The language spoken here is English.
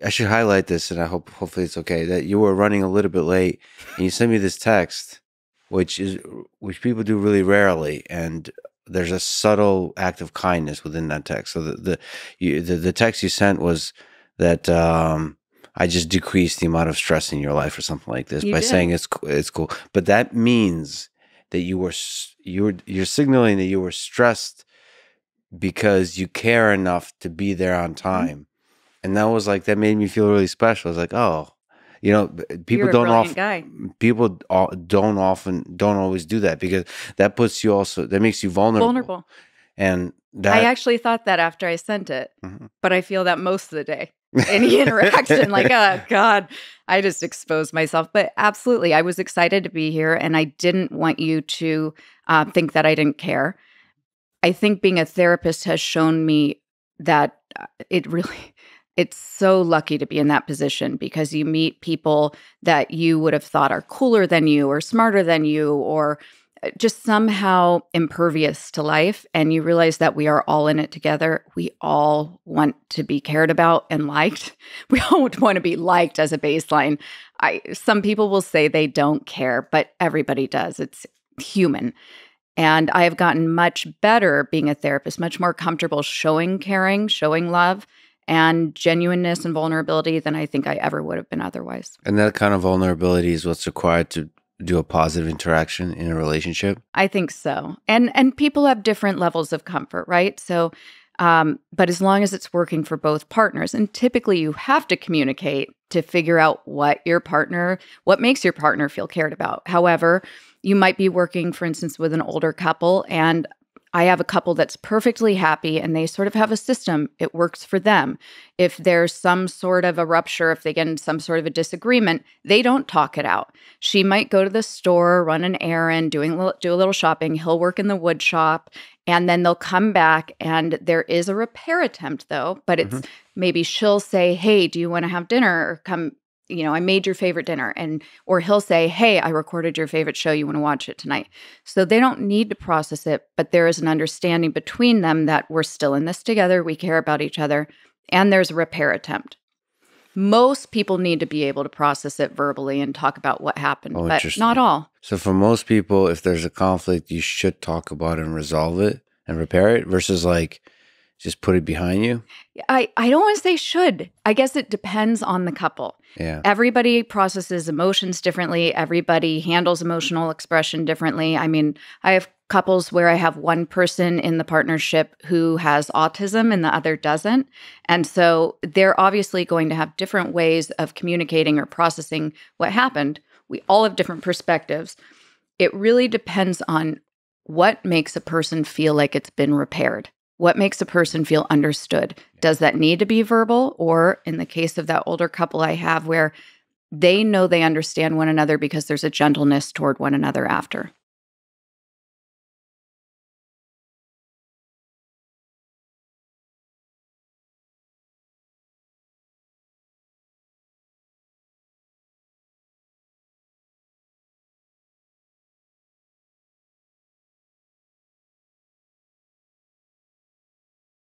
I should highlight this, and I hope hopefully it's okay that you were running a little bit late, and you sent me this text, which people do really rarely, and there's a subtle act of kindness within that text. So the text you sent was that I just decreased the amount of stress in your life or something like this You by did. saying it's cool, but that means that you're signaling that you were stressed because you care enough to be there on Mhm. time. And that was like that made me feel really special. I was like, oh, people You're a don't brilliant off guy. don't always do that because that makes you vulnerable. Vulnerable. And I that actually thought that after I sent it, Mhm. but I feel that most of the day. Any interaction, like, oh God, I just exposed myself. But absolutely, I was excited to be here, and I didn't want you to think that I didn't care. I think being a therapist has shown me that it really, it's so lucky to be in that position because you meet people that you would have thought are cooler than you or smarter than you or just somehow impervious to life. And you realize that we are all in it together. We all want to be cared about and liked. We all want to be liked as a baseline. Some people will say they don't care, but everybody does. It's human. And I have gotten much better being a therapist, much more comfortable showing caring, showing love, and genuineness and vulnerability than I think I ever would have been otherwise. and that kind of vulnerability is what's required to do a positive interaction in a relationship. I think so. And people have different levels of comfort, right? So but as long as it's working for both partners, and typically you have to communicate to figure out what makes your partner feel cared about. However, you might be working, for instance, with an older couple, and I have a couple that's perfectly happy and they sort of have a system. It works for them. If there's some sort of a rupture, if they get in some sort of a disagreement, they don't talk it out. She might go to the store, run an errand, do a little shopping. He'll work in the wood shop, and then they'll come back. And there is a repair attempt, though. But Hmm. it's maybe she'll say, "Hey, do you want to have dinner? Or come, I made your favorite dinner," and or he'll say, "Hey, I recorded your favorite show. You want to watch it tonight?" So they don't need to process it, but there is an understanding between them that we're still in this together. We care about each other, and there's a repair attempt. Most people need to be able to process it verbally and talk about what happened, Oh, but not interesting. all. So for most people, if there's a conflict, you should talk about it and resolve it and repair it versus like just put it behind you. I don't want to say should. I guess it depends on the couple. Yeah. Everybody processes emotions differently. Everybody handles emotional expression differently. I mean, I have couples where I have one person in the partnership who has autism and the other doesn't. And so they're obviously going to have different ways of communicating or processing what happened. We all have different perspectives. It really depends on what makes a person feel like it's been repaired. What makes a person feel understood? Does that need to be verbal? Or in the case of that older couple I have, where they know they understand one another because there's a gentleness toward one another after.